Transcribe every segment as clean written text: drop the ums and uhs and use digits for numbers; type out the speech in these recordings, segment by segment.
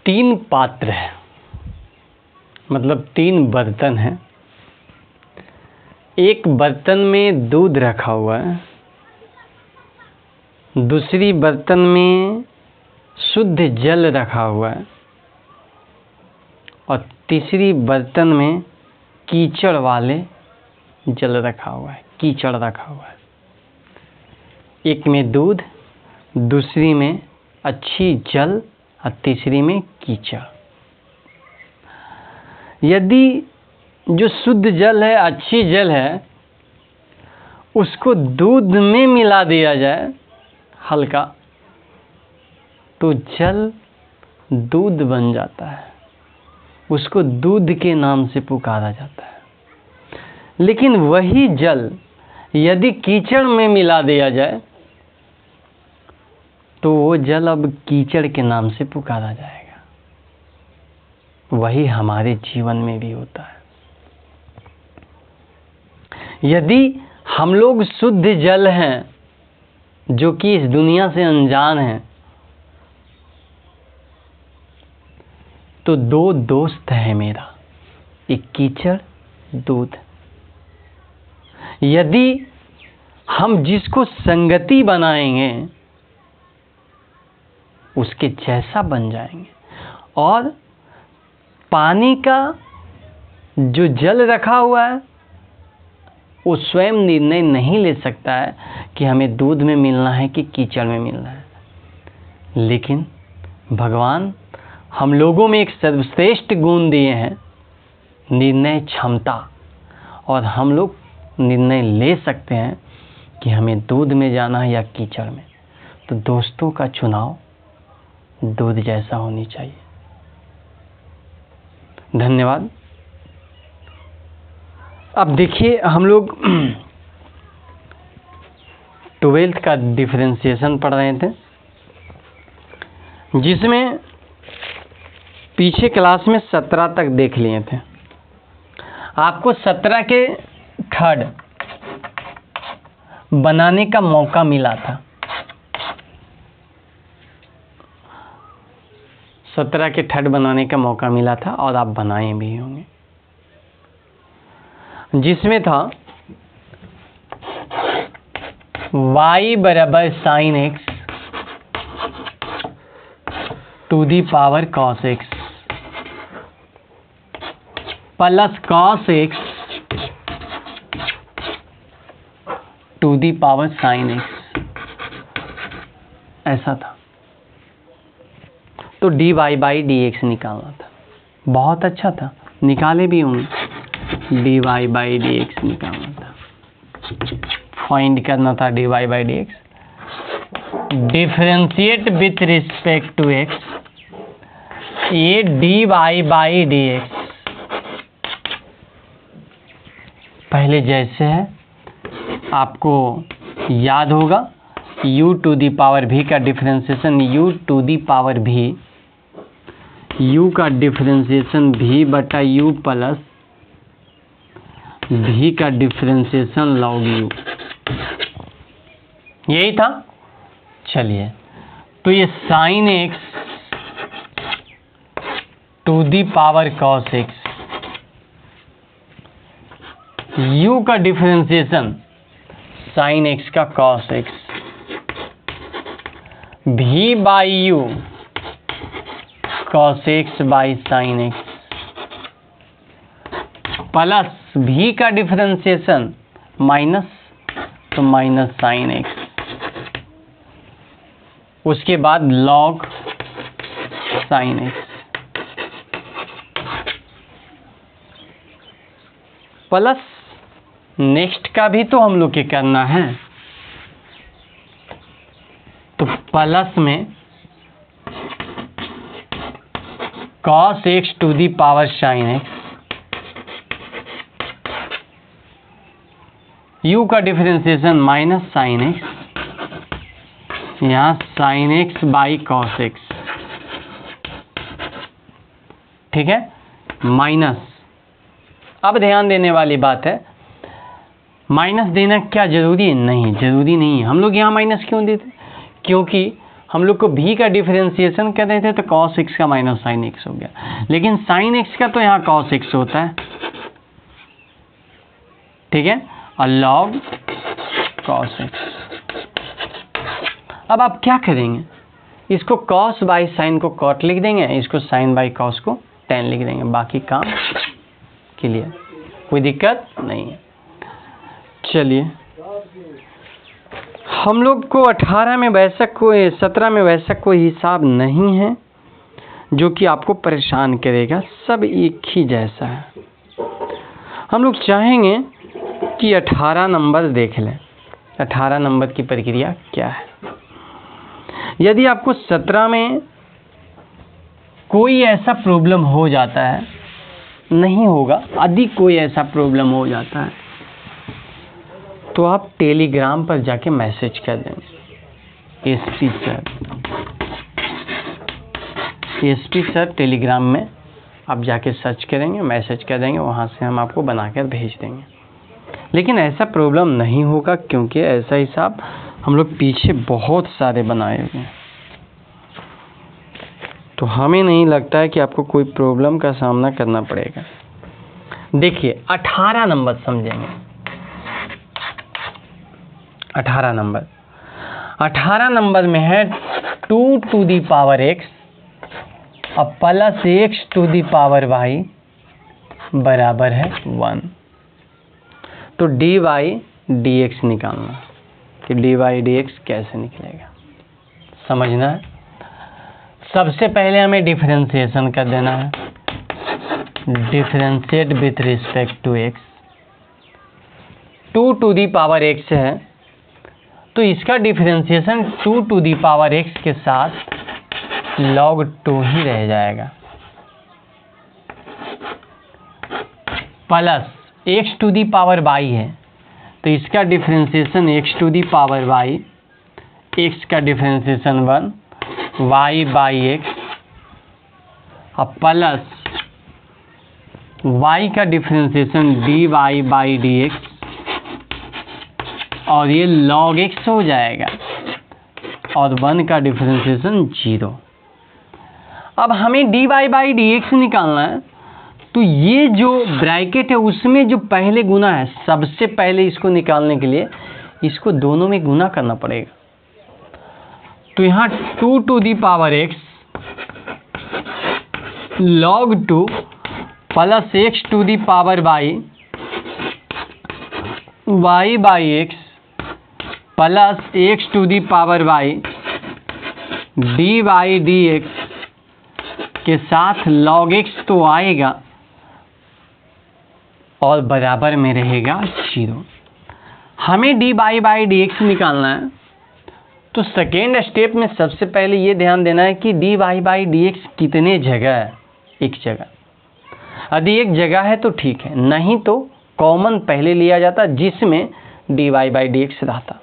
तीन पात्र हैं, मतलब तीन बर्तन हैं। एक बर्तन में दूध रखा हुआ है, दूसरी बर्तन में शुद्ध जल रखा हुआ है और तीसरी बर्तन में कीचड़ वाले जल रखा हुआ है, कीचड़ रखा हुआ है। एक में दूध, दूसरी में अच्छी जल और तीसरी में कीचड़। यदि जो शुद्ध जल है, अच्छी जल है, उसको दूध में मिला दिया जाए हल्का, तो जल दूध बन जाता है, उसको दूध के नाम से पुकारा जाता है। लेकिन वही जल यदि कीचड़ में मिला दिया जाए तो वो जल अब कीचड़ के नाम से पुकारा जाएगा। वही हमारे जीवन में भी होता है। यदि हम लोग शुद्ध जल हैं, जो कि इस दुनिया से अनजान हैं, तो दो दोस्त है मेरा, एक कीचड़, दूध। यदि हम जिसको संगति बनाएंगे उसके जैसा बन जाएंगे। और पानी का जो जल रखा हुआ है वो स्वयं निर्णय नहीं ले सकता है कि हमें दूध में मिलना है कि कीचड़ में मिलना है। लेकिन भगवान हम लोगों में एक सर्वश्रेष्ठ गुण दिए हैं, निर्णय क्षमता, और हम लोग निर्णय ले सकते हैं कि हमें दूध में जाना है या कीचड़ में। तो दोस्तों का चुनाव दूध जैसा होनी चाहिए। धन्यवाद। अब देखिए, हम लोग 12th का डिफरेंशिएशन पढ़ रहे थे, जिसमें पीछे क्लास में 17 तक देख लिए थे। आपको 17 के थर्ड बनाने का मौका मिला था। 17 के थर्ड बनाने का मौका मिला था और आप बनाए भी होंगे, जिसमें था y बराबर sine x to the power cos x plus cos x to the power sine x, ऐसा था। तो dy बाई dx निकालना था। बहुत अच्छा था, निकाले भी होंगे। dy बाई dx निकालना था, फाइंड करना था dy by dx। Differentiate with respect to x, ये dy बाई dx पहले जैसे है, आपको याद होगा। u to the power v का differentiation u to the power v, u का डिफरेंशिएशन v बटा u प्लस v का डिफरेंशिएशन log u, यही था। चलिए, तो ये sine x to the power cos x, u का डिफरेंशिएशन साइन x का cos x, v by u cos x by sine x, plus v का डिफरेंशिएशन माइनस, तो माइनस साइन x, उसके बाद log sine x, plus next का भी तो हम लोग के करना है। तो प्लस में cos x to the power sine x, u का डिफरेंशिएशन माइनस साइन x, यहाँ sine x by cos x, ठीक है, माइनस। अब ध्यान देने वाली बात है, माइनस देना क्या जरूरी है? नहीं, जरूरी नहीं है। हम लोग यहाँ माइनस क्यों देते? क्योंकि हम लोग को v का डिफरेंशिएशन कर रहे थे तो cos x का माइनस sin x हो गया, लेकिन sin x का तो यहाँ cos x होता है, ठीक है, और log cos x। अब आप क्या करेंगे, इसको cos बाई साइन को cot लिख देंगे, इसको sin बाई cos को tan लिख देंगे, बाकी काम क्लियर, कोई दिक्कत नहीं है। चलिए, हम लोग को 18 में वैसा कोई 17 में वैसा कोई हिसाब नहीं है जो कि आपको परेशान करेगा, सब एक ही जैसा है। हम लोग चाहेंगे कि 18 नंबर देख लें, 18 नंबर की प्रक्रिया क्या है। यदि आपको 17 में कोई ऐसा प्रॉब्लम हो जाता है, नहीं होगा, अधिक कोई ऐसा प्रॉब्लम हो जाता है, तो आप टेलीग्राम पर जाके मैसेज कर देंगे एसपी सर टेलीग्राम में आप जाके सर्च करेंगे, मैसेज कर देंगे, वहाँ से हम आपको बनाकर भेज देंगे। लेकिन ऐसा प्रॉब्लम नहीं होगा, क्योंकि ऐसा हिसाब हम लोग पीछे बहुत सारे बनाए हुए हैं, तो हमें नहीं लगता है कि आपको कोई प्रॉब्लम का सामना करना पड़ेगा। देखिए 18 नंबर समझेंगे, 18 नंबर में है 2 टू दी पावर x और plus x to the power y बराबर है 1। तो dy dx निकालना, कि dy dx कैसे निकलेगा समझना है। सबसे पहले हमें डिफरेंशिएशन कर देना है, differentiate with respect to x। 2 to the power x है तो इसका differentiation 2 to the power x के साथ log 2 ही रह जाएगा, plus x to the power y है तो इसका differentiation x to the power y, x का डिफरेंशिएशन 1 y बाई x और प्लस y का डिफरेंशिएशन dy बाई dx और ये log x हो जाएगा और 1 का डिफरेंशिएशन 0। अब हमें dy बाई dx निकालना है, तो ये जो ब्रैकेट है उसमें जो पहले गुना है, सबसे पहले इसको निकालने के लिए इसको दोनों में गुना करना पड़ेगा। तो यहाँ 2 to the power x log 2 plus x to the power y y by x plus x to the power y dy dx के साथ log x तो आएगा और बराबर में रहेगा 0। हमें dy बाई dx निकालना है, तो सेकेंड स्टेप में सबसे पहले ये ध्यान देना है कि dy बाई dx कितने जगह है, एक जगह। यदि एक जगह है तो ठीक है, नहीं तो कॉमन पहले लिया जाता जिसमें dy बाई dx रहता।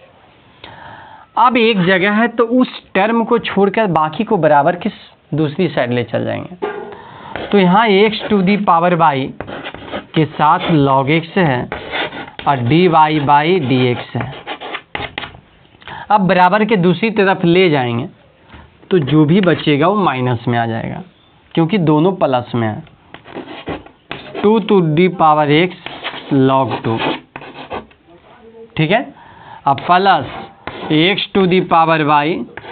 अब एक जगह है तो उस टर्म को छोड़कर बाकी को बराबर किस दूसरी साइड ले चल जाएंगे। तो यहाँ x to the power y के साथ log x है और dy बाई dx है। अब बराबर के दूसरी तरफ ले जाएंगे तो जो भी बचेगा वो माइनस में आ जाएगा, क्योंकि दोनों प्लस में है। 2 to the power x log 2, ठीक है, अब plus x to the power y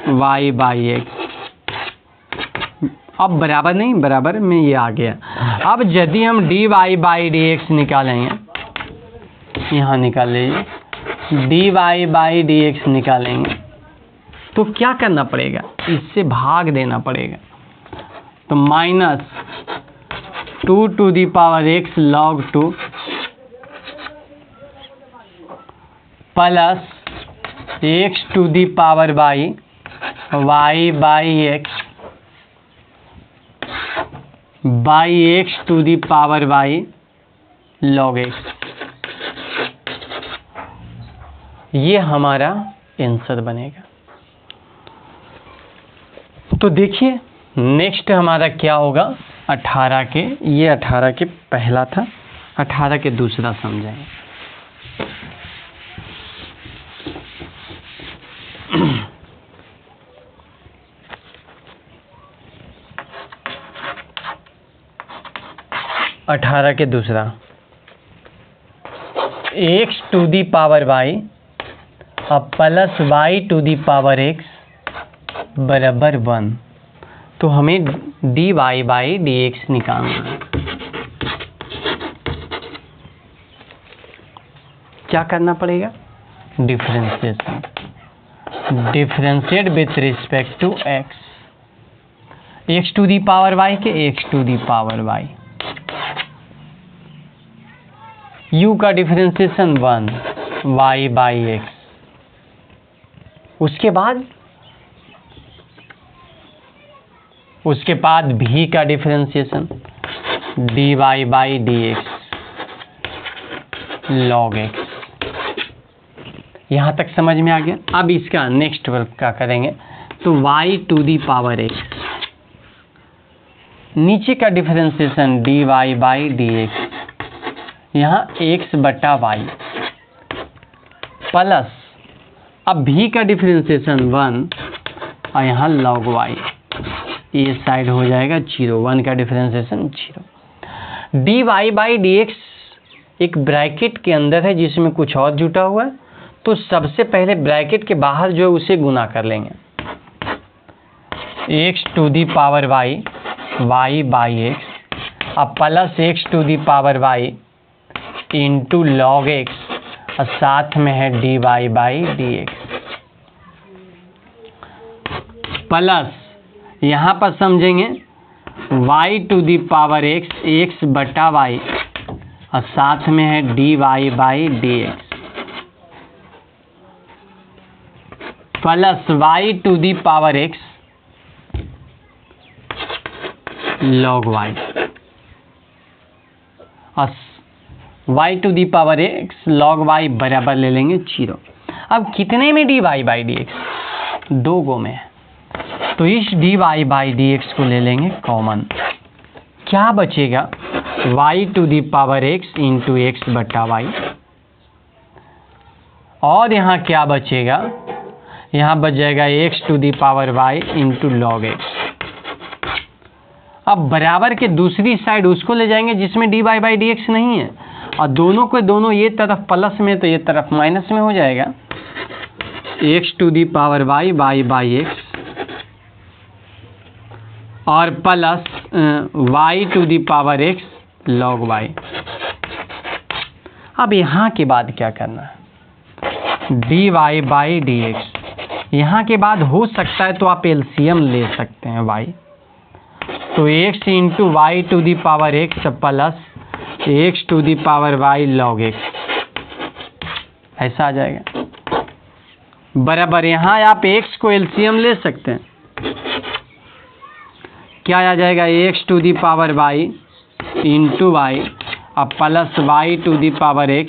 y by x। अब बराबर नहीं, बराबर में ये आ गया। अब यदि हम dy बाई dx निकालेंगे, यहाँ निकाल लीजिए, dy बाई dx निकालेंगे तो क्या करना पड़ेगा, इससे भाग देना पड़ेगा। तो minus 2 to the power x log 2 plus x to the power y y by x by x to the power y log x। ये हमारा आंसर बनेगा। तो देखिए नेक्स्ट हमारा क्या होगा, 18 के, ये 18 के पहला था, 18 के दूसरा समझेंगे। 18 के दूसरा, x to the power y अब plus y to the power x बराबर 1। तो हमें dy बाई dx निकालना है। क्या करना पड़ेगा? Differentiation, differentiate with respect to x to the power y के x to the power y, u का डिफरेंशिएशन 1 y बाई एक्स। उसके बाद v का differentiation dy by dx log x। यहाँ तक समझ में आ गया? अब इसका नेक्स्ट वर्क का करेंगे तो y to the power x, नीचे का डिफरेंशिएशन dy बाई dx, यहाँ x बटा y प्लस अब v का डिफरेंशिएशन 1 और यहाँ log y, ये साइड हो जाएगा 0, 1 का डिफरेंशिएशन 0। dy बाई dx एक ब्रैकेट के अंदर है जिसमें कुछ और जुटा हुआ है, तो सबसे पहले ब्रैकेट के बाहर जो है उसे गुना कर लेंगे। x to the power y by x अब plus x to the power y into log x और साथ में है dy बाई dx प्लस यहाँ पर समझेंगे y to the power x बटा y और साथ में है dy by dx plus y to the power x log y और y to the power x log y बराबर ले लेंगे 0। अब कितने में dy बाई dx? 2 गो में है, तो इस dy बाई dx को ले लेंगे कॉमन। क्या बचेगा? y to the power x इंटू एक्स बटा y। और यहाँ क्या बचेगा? यहाँ बच जाएगा x to the power y into log x। अब बराबर के दूसरी साइड उसको ले जाएंगे जिसमें dy बाई dx नहीं है, और दोनों को दोनों ये तरफ प्लस में तो ये तरफ माइनस में हो जाएगा। x to the power y by x और plus y to the power x log y। अब यहाँ के बाद क्या करना है? dy by dx। यहाँ के बाद हो सकता है तो आप एलसीएम ले सकते हैं y, तो x into y to the power x plus x to the power y log x, ऐसा आ जाएगा बराबर। यहाँ आप x को एलसीएम ले सकते हैं, क्या आ जाएगा? x to the power y into y अब plus y to the power x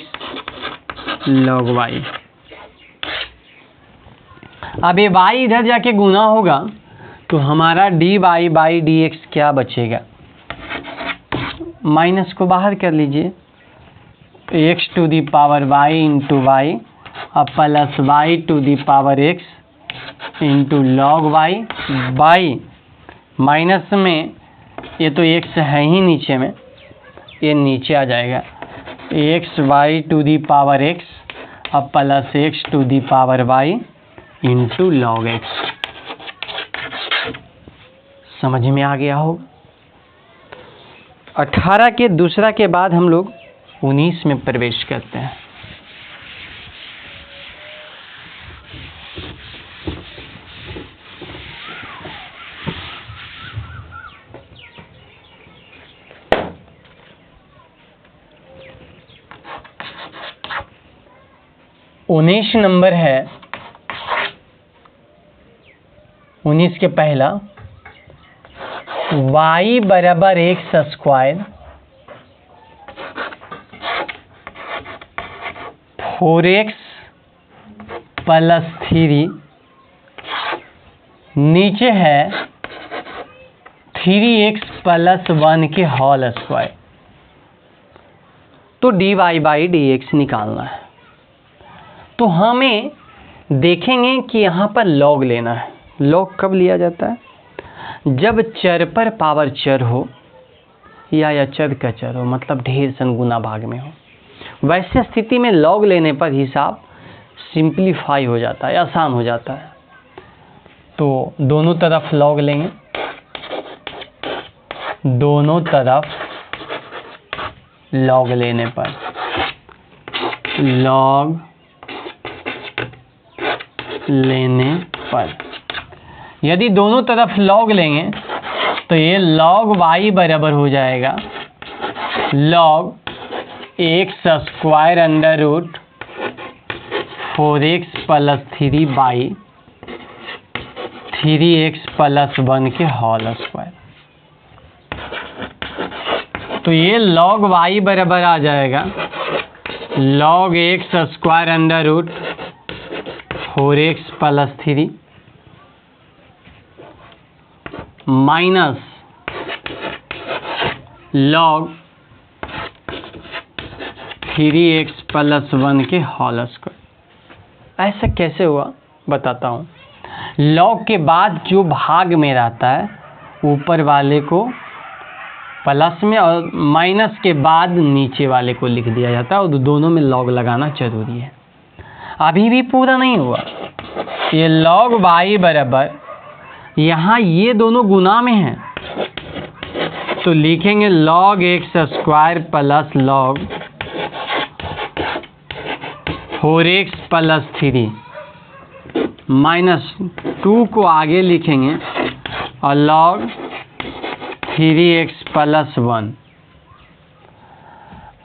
log y। अब ये y इधर जाके गुना होगा तो हमारा dy बाई dx क्या बचेगा? माइनस को बाहर कर लीजिए, x to the power y into y अब plus y to the power x into log y by minus में ये तो x है ही नीचे में, ये नीचे आ जाएगा x y to the power x अब plus x to the power y into log x। समझ में आ गया होगा? 18 के दूसरा के बाद हम लोग 19 में प्रवेश करते हैं। उन्नीस नंबर है, 19 के पहला y बराबर एक्स स्क्वायर 4x प्लस 3 नीचे है 3x प्लस 1 के होल स्क्वायर। तो dy बाई dx निकालना है, तो हमें देखेंगे कि यहाँ पर लॉग लेना है। लॉग कब लिया जाता है? जब चर पर पावर चर हो या अचर का चर हो, मतलब ढेर सन गुना भाग में हो। वैसे स्थिति में लॉग लेने पर हिसाब सिंप्लीफाई हो जाता है, आसान हो जाता है। तो दोनों तरफ लॉग लेंगे, दोनों तरफ लॉग लेने पर लॉग लेने पर यदि दोनों तरफ लॉग लेंगे तो ये लॉग y बराबर हो जाएगा log x square under root 4x plus 3 by 3x plus 1 के होल स्क्वायर। तो ये लॉग y बराबर आ जाएगा log x square under root 4x plus 3 minus log 3x plus 1 के होल स्क्वायर। ऐसा कैसे हुआ बताता हूँ। लॉग के बाद जो भाग में रहता है ऊपर वाले को प्लस में और माइनस के बाद नीचे वाले को लिख दिया जाता है, और दोनों में लॉग लगाना जरूरी है। अभी भी पूरा नहीं हुआ। ये लॉग y बराबर, यहाँ ये दोनों गुना में हैं तो लिखेंगे log x square plus log 4x plus 3 minus 2 को आगे लिखेंगे और लॉग 3x प्लस 1।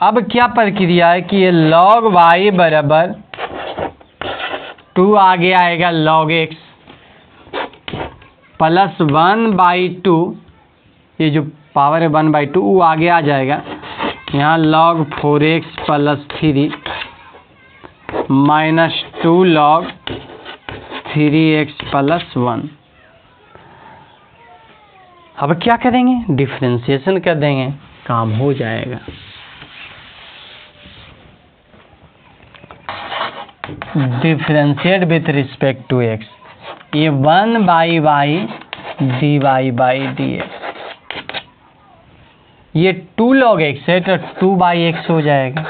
अब क्या प्रक्रिया है कि ये लॉग y बराबर 2 आगे आएगा लॉग x प्लस 1/2, ये जो पावर है 1/2 वो आगे आ जाएगा। यहाँ log 4x plus 3 minus 2 log 3x plus 1। अब क्या करेंगे, डिफरेंशिएशन कर देंगे, काम हो जाएगा। Differentiate with respect to x, ये 1/y dy बाई dx, ये 2 log x है तो 2/x हो जाएगा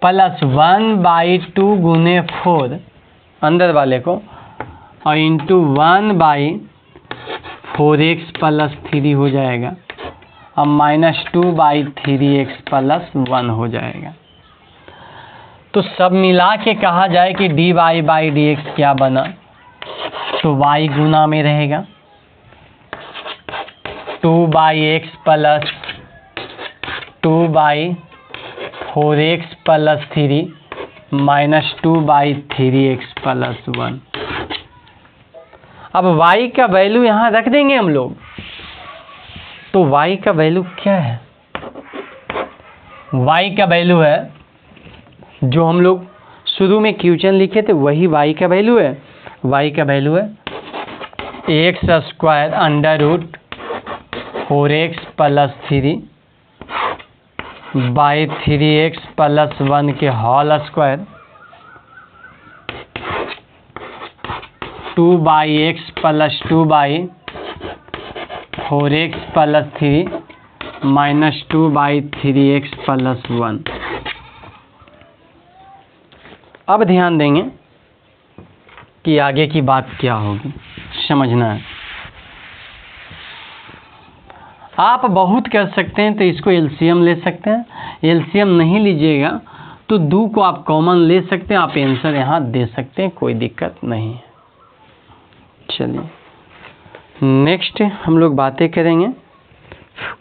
प्लस 1/2 गुने 4 अंदर वाले को और इंटू 1/4x प्लस 3 हो जाएगा और माइनस 2/3x प्लस 1 हो जाएगा। तो सब मिला के कहा जाए कि dy बाई dx क्या बना, तो y गुना में रहेगा 2/x plus 2/4x plus 3 minus 2/3x plus 1। अब y का वैल्यू यहाँ रख देंगे हम लोग। तो y का वैल्यू क्या है, y का वैल्यू है जो हम लोग शुरू में क्वेश्चन लिखे थे वही y का वैल्यू है। y का वैल्यू है x square under root 4x plus 3 by 3x plus 1 के whole square 2/x plus 2/4x plus 3 minus 2/3x plus 1। अब ध्यान देंगे कि आगे की बात क्या होगी, समझना है। आप बहुत कर सकते हैं तो इसको एलसीएम ले सकते हैं, एलसीएम नहीं लीजिएगा तो 2 को आप कॉमन ले सकते हैं, आप आंसर यहाँ दे सकते हैं, कोई दिक्कत नहीं है। चलिए नेक्स्ट हम लोग बातें करेंगे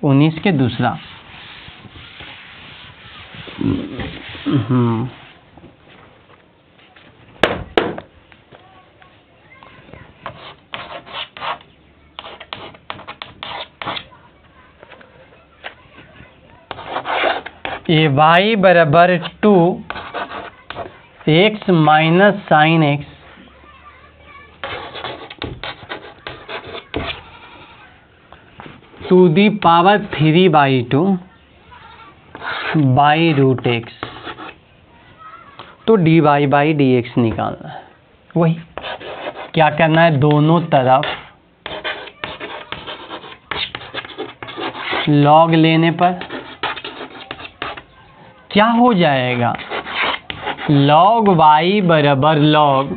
19 के दूसरा। ये y बराबर 2x minus sine x to the power 3/2 by root x। तो dy बाई dx निकालना है। वही क्या करना है, दोनों तरफ लॉग लेने पर क्या हो जाएगा, log y बराबर log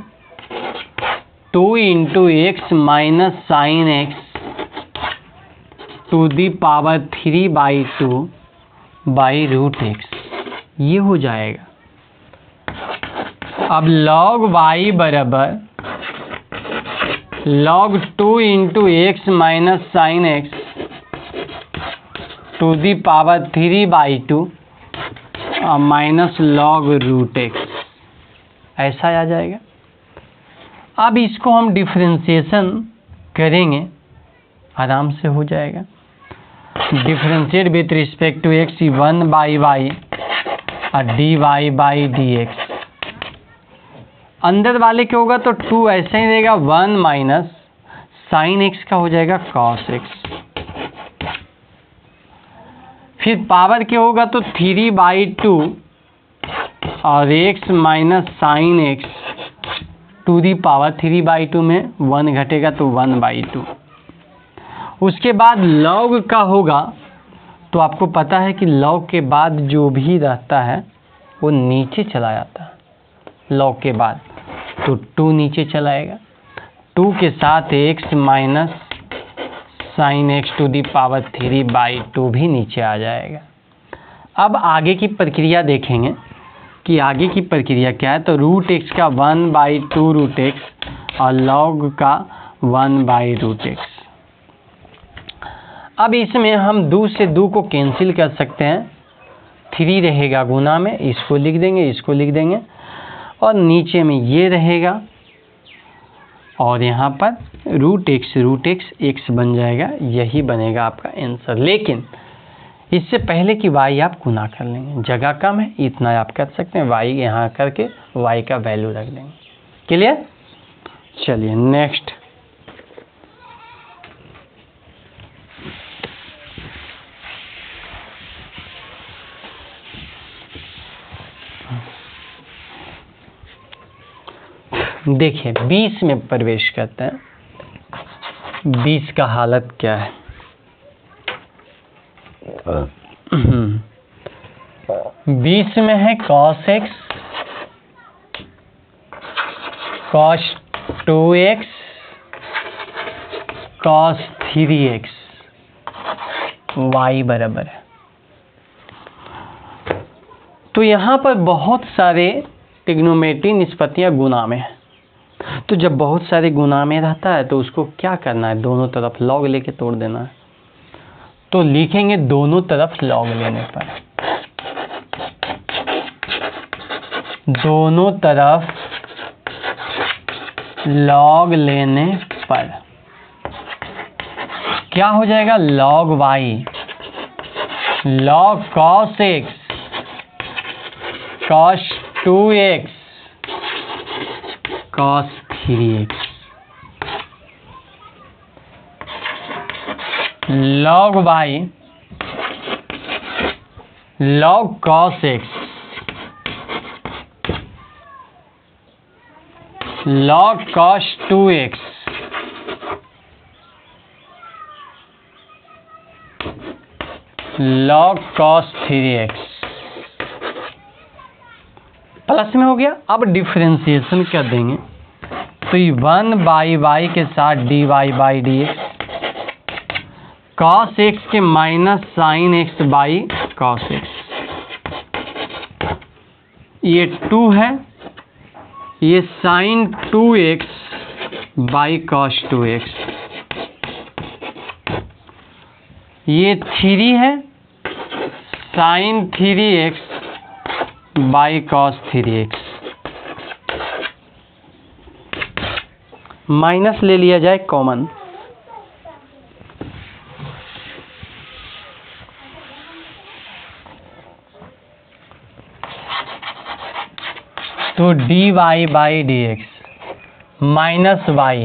2 into x minus sine x to the power 3/2 by root x, ये हो जाएगा। अब log y बराबर log 2 into x minus sine x to the power 3/2 minus log root x, ऐसा आ जाएगा। अब इसको हम डिफरेंशिएशन करेंगे, आराम से हो जाएगा। Differentiate with respect to x 1/y और dy/dx। अंदर वाले क्या होगा तो 2 ऐसा ही रहेगा, 1 माइनस साइन एक्स का हो जाएगा कॉस एक्स, फिर पावर क्या होगा तो 3/2 और x minus sine x to the power 3/2 में 1 घटेगा तो 1/2। उसके बाद log का होगा तो आपको पता है कि log के बाद जो भी रहता है वो नीचे चला जाता है, log के बाद तो 2 नीचे चलाएगा, 2 के साथ x minus sine x to the power 3/2 भी नीचे आ जाएगा। अब आगे की प्रक्रिया देखेंगे कि आगे की प्रक्रिया क्या है, तो रूट एक्स का 1/2 रूट एक्स और log का 1/रूट एक्स। अब इसमें हम 2 से 2 को कैंसिल कर सकते हैं, 3 रहेगा गुना में, इसको लिख देंगे, इसको लिख देंगे और नीचे में ये रहेगा और यहाँ पर रूट एक्स एक्स बन जाएगा, यही बनेगा आपका आंसर। लेकिन इससे पहले कि y आप गुना कर लेंगे, जगह कम है, इतना आप कर सकते हैं, y यहाँ करके y का वैल्यू रख देंगे। क्लियर? चलिए नेक्स्ट। देखिए 20 में प्रवेश करते हैं। 20 का हालत क्या है, 20 में है cos x cos 2x cos 3x y बराबर है। तो यहाँ पर बहुत सारे ट्रिग्नोमेट्री निष्पत्तियाँ गुना में है, तो जब बहुत सारे गुना में रहता है तो उसको क्या करना है, दोनों तरफ log लेके तोड़ देना है। तो लिखेंगे दोनों तरफ log लेने पर, दोनों तरफ log लेने पर क्या हो जाएगा, log y log cos x cos 2x cos 3x log y log cos x log cos 2x log cos 3x plus में हो गया। अब डिफरेंशिएशन कर देंगे तो 1/y के साथ dy/dx cos x के minus sine x by cos x, ये 2 है, ये sign 2x by cos 2x, ये 3 है, sign 3x by cos 3x, minus ले लिया जाए कॉमन, तो dy/dx minus y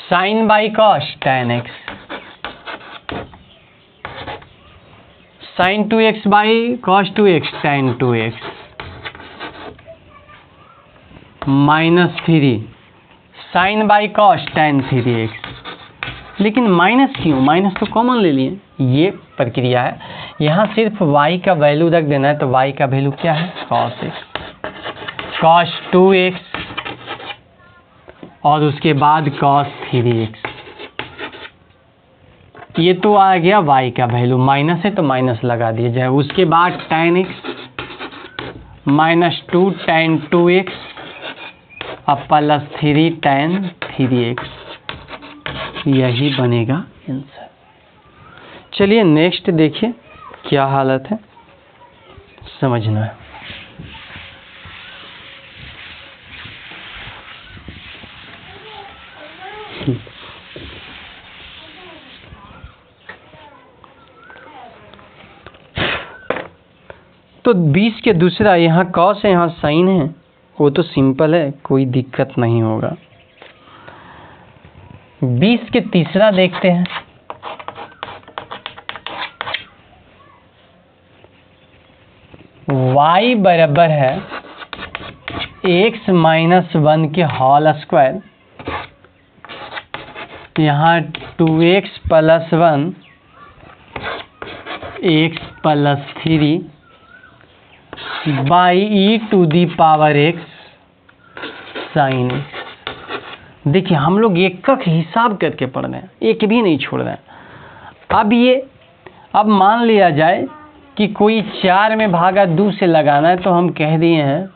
sine by cos tan x sine 2x by cos 2x tan 2x minus 3 sine by cos tan 3x लेकिन minus क्यों, minus तो common ले लिए, ये प्रक्रिया है। यहाँ सिर्फ y का वैल्यू रख देना है, तो y का वैल्यू क्या है, cos x, cos 2x और उसके बाद cos 3x। ये तो आ गया y का वैल्यू, माइनस है तो माइनस लगा दिया जाए। उसके बाद tan x -2 tan 2x अब +3 tan 3x, यही बनेगा आंसर। चलिए नेक्स्ट देखिए क्या हालत है, समझना है। तो 20 के दूसरा, यहाँ कॉस है यहाँ साइन है, वो तो सिंपल है, कोई दिक्कत नहीं होगा। 20 के तीसरा देखते हैं। y बराबर है x - 1 के होल स्क्वायर, यहाँ 2x + 1 x + 3 by e⁻x sin x। देखिए हम लोग एक का हिसाब करके पढ़ रहे हैं, एक भी नहीं छोड़ रहे हैं। अब मान लिया जाए कि कोई 4 में भागा 2 से लगाना है, तो हम कह दिए हैं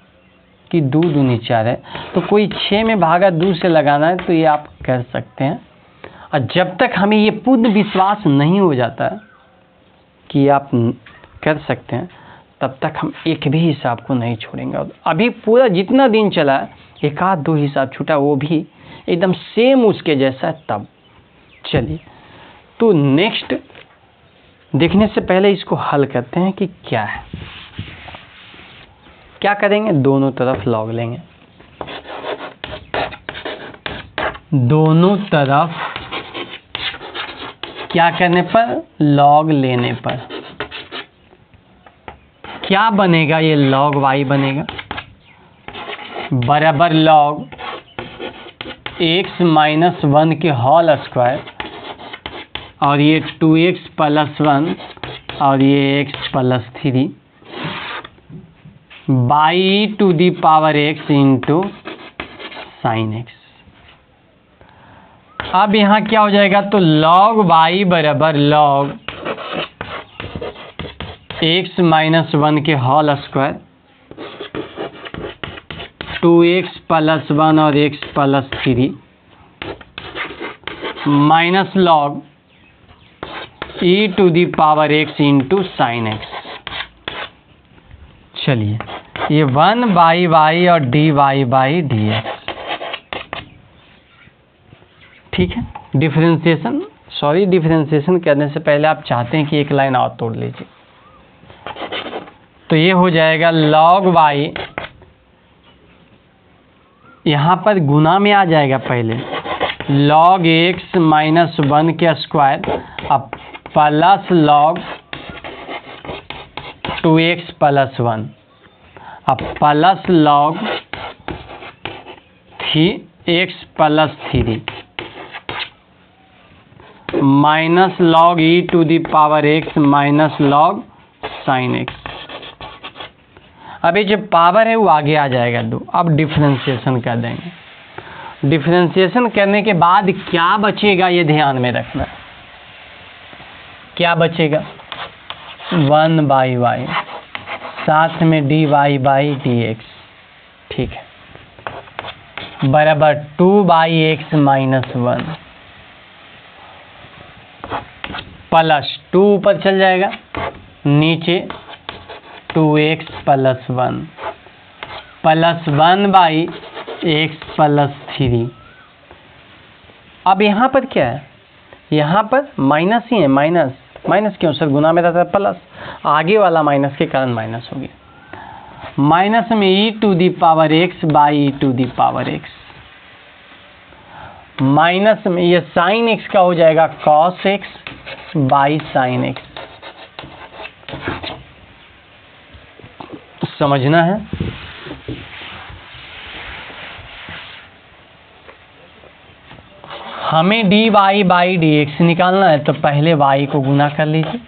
कि 2 दूनी 4 है। तो कोई 6 में भागा 2 से लगाना है, तो ये आप कर सकते हैं। और जब तक हमें ये पूर्ण विश्वास नहीं हो जाता कि आप कर सकते हैं, तब तक हम एक भी हिसाब को नहीं छोड़ेंगे। अभी पूरा जितना दिन चला, एक आध 2 हिसाब छूटा, वो भी एकदम सेम उसके जैसा है तब। चलिए तो नेक्स्ट देखने से पहले इसको हल करते हैं कि क्या है। क्या करेंगे, दोनों तरफ लॉग लेंगे। दोनों तरफ क्या करने पर, लॉग लेने पर क्या बनेगा, ये log y बनेगा बराबर log x - 1 के होल स्क्वायर और ये 2x + 1 और ये x + 3 by e⁻x into sine x। अब यहाँ क्या हो जाएगा, तो log y बराबर log x - 1 के होल स्क्वायर 2x + 1 और x + 3 minus log e⁻x into sine x। चलिए ये 1/y और dy/dx, ठीक है। डिफरेंशिएशन करने से पहले आप चाहते हैं कि एक लाइन और तोड़ लीजिए, तो ये हो जाएगा log y, यहाँ पर गुना में आ जाएगा पहले, log x - 1 के स्क्वायर अब प्लस log 2x + 1 अब plus log x + 3 minus log e⁻x minus log sine x। अब ये जो पावर है वो आगे आ जाएगा 2। अब डिफरेंशिएशन कर देंगे। डिफरेंशिएशन करने के बाद क्या बचेगा, ये ध्यान में रखना। क्या बचेगा, 1/y साथ में dy/dx, ठीक है, बराबर 2/x - 1 प्लस 2 ऊपर चल जाएगा, नीचे 2x + 1 प्लस 1/x + 3। अब यहाँ पर क्या है, यहाँ पर माइनस ही है, माइनस क्यों सर, गुना में रहता है प्लस, आगे वाला माइनस के कारण माइनस हो गया। माइनस में e⁻x/e⁻x माइनस में ये साइन x का हो जाएगा cos x/sin x। समझना है। हमें dy बाई dx निकालना है, तो पहले y को गुना कर लीजिए,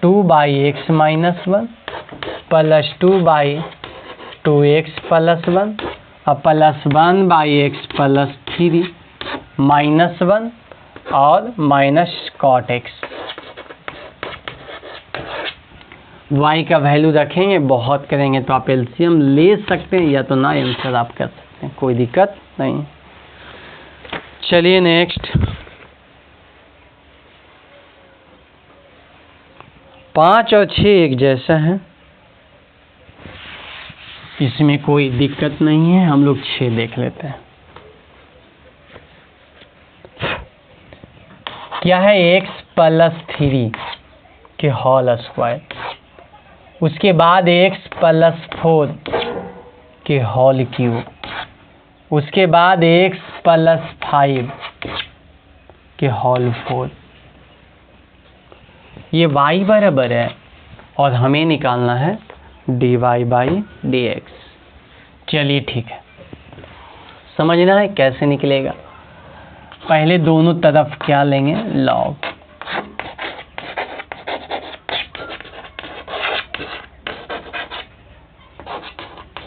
2/x - 1 प्लस 2/2x + 1 और प्लस 1/x + 3 -1 और माइनस cot x। y का वैल्यू रखेंगे, बहुत करेंगे तो आप एलसीएम ले सकते हैं, या तो ना आंसर आप कर सकते हैं, कोई दिक्कत नहीं। चलिए नेक्स्ट, 5 और 6 एक जैसा है, इसमें कोई दिक्कत नहीं है, हम लोग 6 देख लेते हैं। क्या है, x + 3 के होल स्क्वायर, उसके बाद x + 4 के होल क्यूब, उसके बाद x + 5 के होल 4। ये y बराबर है और हमें निकालना है dy बाई dx। चलिए ठीक है, समझना है कैसे निकलेगा। पहले दोनों तरफ क्या लेंगे, लॉग,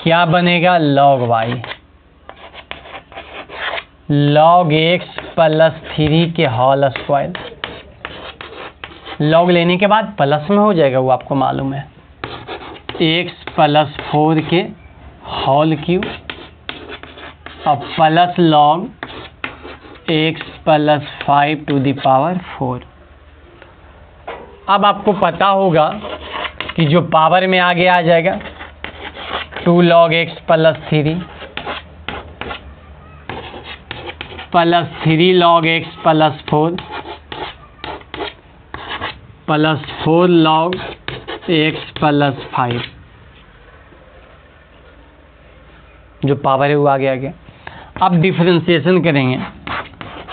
क्या बनेगा, log y, log x + 3 के होल स्क्वायर। log लेने के बाद प्लस में हो जाएगा, वो आपको मालूम है, x + 4 के होल क्यूब और plus log x + 5 to the power 4। अब आपको पता होगा कि जो पावर में आगे आ जाएगा 2 log x + 3 plus 3 log x + 4 plus 4 log x + 5, जो पावर है वो आगे आ गया। अब डिफरेंशिएशन करेंगे,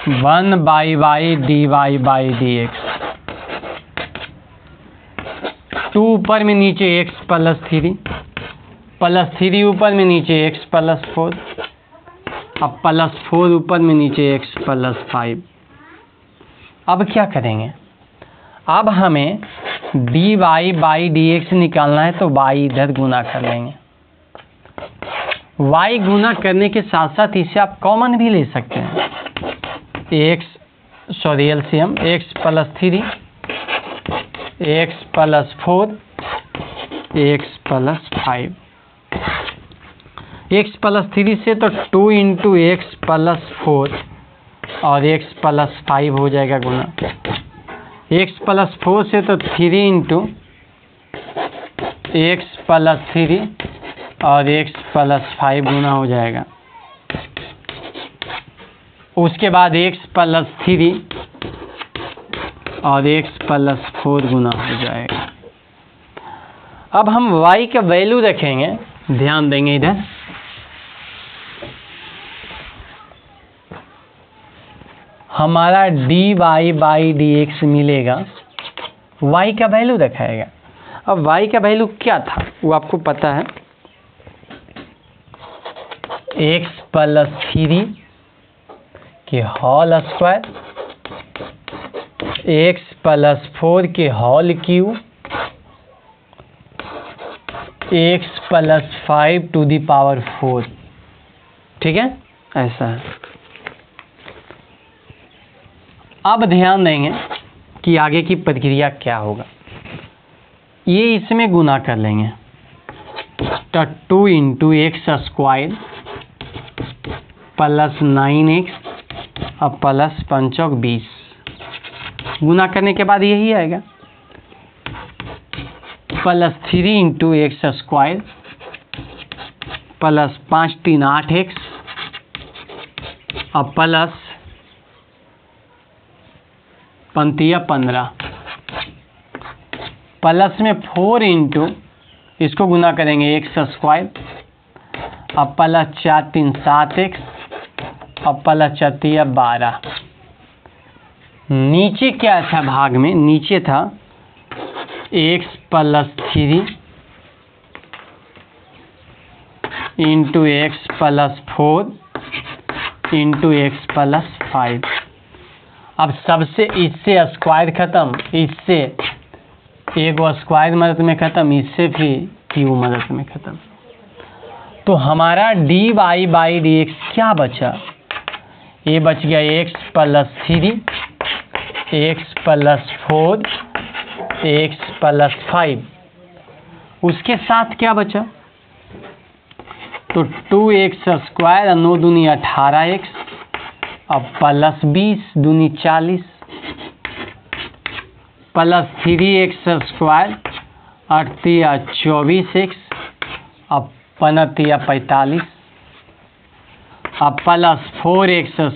1/y dy बाई dx, 2 ऊपर में नीचे x + 3 प्लस 3 ऊपर में नीचे x + 4 अब प्लस 4 ऊपर में नीचे x + 5। अब क्या करेंगे, अब हमें dy बाई dx निकालना है, तो y इधर गुना कर लेंगे। y गुना करने के साथ साथ इसे आप कॉमन भी ले सकते हैं, LCM x + 3 x + 4 x + 5। x + 3 से तो 2 × x + 4 और x + 5 हो जाएगा गुना, x + 4 से तो 3 × x + 3 और x + 5 गुना हो जाएगा, उसके बाद x + 3 और x + 4 गुना हो जाएगा। अब हम y का वैल्यू रखेंगे, ध्यान देंगे इधर, हमारा dy बाई dx मिलेगा, y का वैल्यू रखाएगा। अब y का वैल्यू क्या था वो आपको पता है, x + 3 के होल स्क्वायर, x + 4 के whole cube, x + 5 to the power 4। ठीक है, ऐसा है। अब ध्यान देंगे कि आगे की प्रक्रिया क्या होगा, ये इसमें गुना कर लेंगे, तो 2 × x² प्लस 9x और प्लस 5 × 20, गुना करने के बाद यही आएगा, प्लस 3 × x² प्लस 5 × 3 8x और प्लस 15 प्लस में 4 × इसको गुना करेंगे x² और प्लस 4 × 3 7x और प्लस 4 × 12। नीचे क्या था, भाग में नीचे था x + 3 × x + 4 × x + 5। अब सबसे इससे स्क्वायर ख़त्म, इससे एक स्क्वायर मदद में ख़त्म, इससे फिर क्यूब मदद में ख़त्म। तो हमारा d y by d x क्या बचा? ये बच गया x + 3, x + 4, x + 5। उसके साथ क्या बचा? तो 2x² और 9 दूनी 18x, अब +20 दूनी 40, + 3x² 8 या 24x, अब 15 या 45, अब +4x²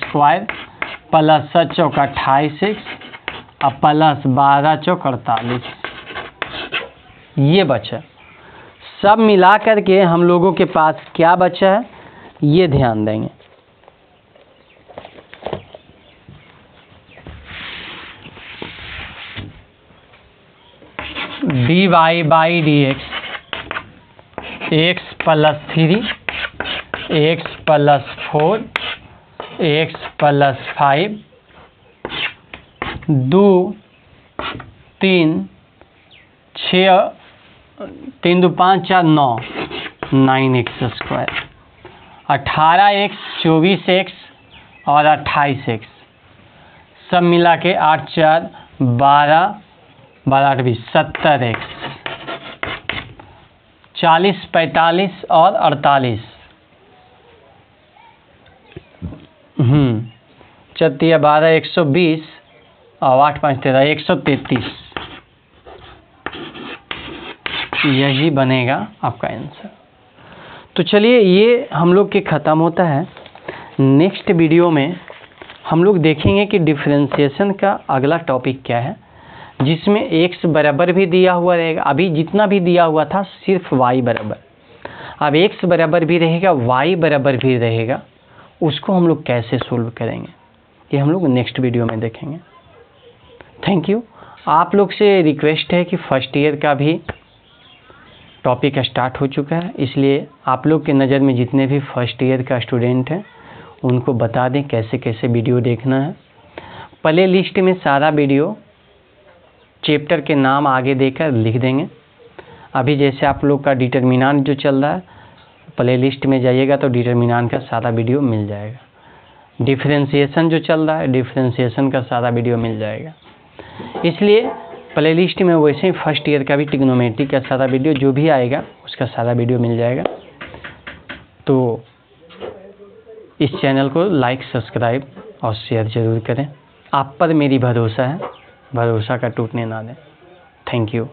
+ 7 × 28x, अब +12 × 48। ये बचा। सब मिला करके हम लोगों के पास क्या बचा है ये ध्यान देंगे। D y by d x, x + 3, x + 4, x + 5, 2 3 6 3 2 5 4 9, 9x², 18x 24x और 28x, सब मिला के 8 4 12 12 8 20 70x, 40 45 और 48, 4 12 120 और 8 5 13 133। यही बनेगा आपका आंसर। तो चलिए ये हम लोग के ख़त्म होता है। नेक्स्ट वीडियो में हम लोग देखेंगे कि डिफरेंशिएशन का अगला टॉपिक क्या है, जिसमें x बराबर भी दिया हुआ रहेगा। अभी जितना भी दिया हुआ था सिर्फ y बराबर, अब x बराबर भी रहेगा, y बराबर भी रहेगा। उसको हम लोग कैसे सोल्व करेंगे ये हम लोग नेक्स्ट वीडियो में देखेंगे। Thank you. आप लोग से रिक्वेस्ट है कि फर्स्ट ईयर का भी टॉपिक स्टार्ट हो चुका है, इसलिए आप लोग के नज़र में जितने भी फर्स्ट ईयर का स्टूडेंट हैं उनको बता दें कैसे कैसे वीडियो देखना है। प्ले लिस्ट में सारा वीडियो चैप्टर के नाम आगे देकर लिख देंगे। अभी जैसे आप लोग का डिटर्मिनेंट जो चल रहा है, प्ले लिस्ट में जाइएगा तो डिटर्मिनेंट का सारा वीडियो मिल जाएगा। डिफरेंशिएशन जो चल रहा है, डिफरेंशिएशन का सारा वीडियो मिल जाएगा। इसलिए प्ले लिस्ट में वैसे ही फर्स्ट ईयर का भी ट्रिग्नोमेट्री का सारा वीडियो जो भी आएगा उसका सारा वीडियो मिल जाएगा। तो इस चैनल को लाइक सब्सक्राइब और शेयर ज़रूर करें। आप पर मेरी भरोसा है, भरोसा का टूटने ना दें। Thank you.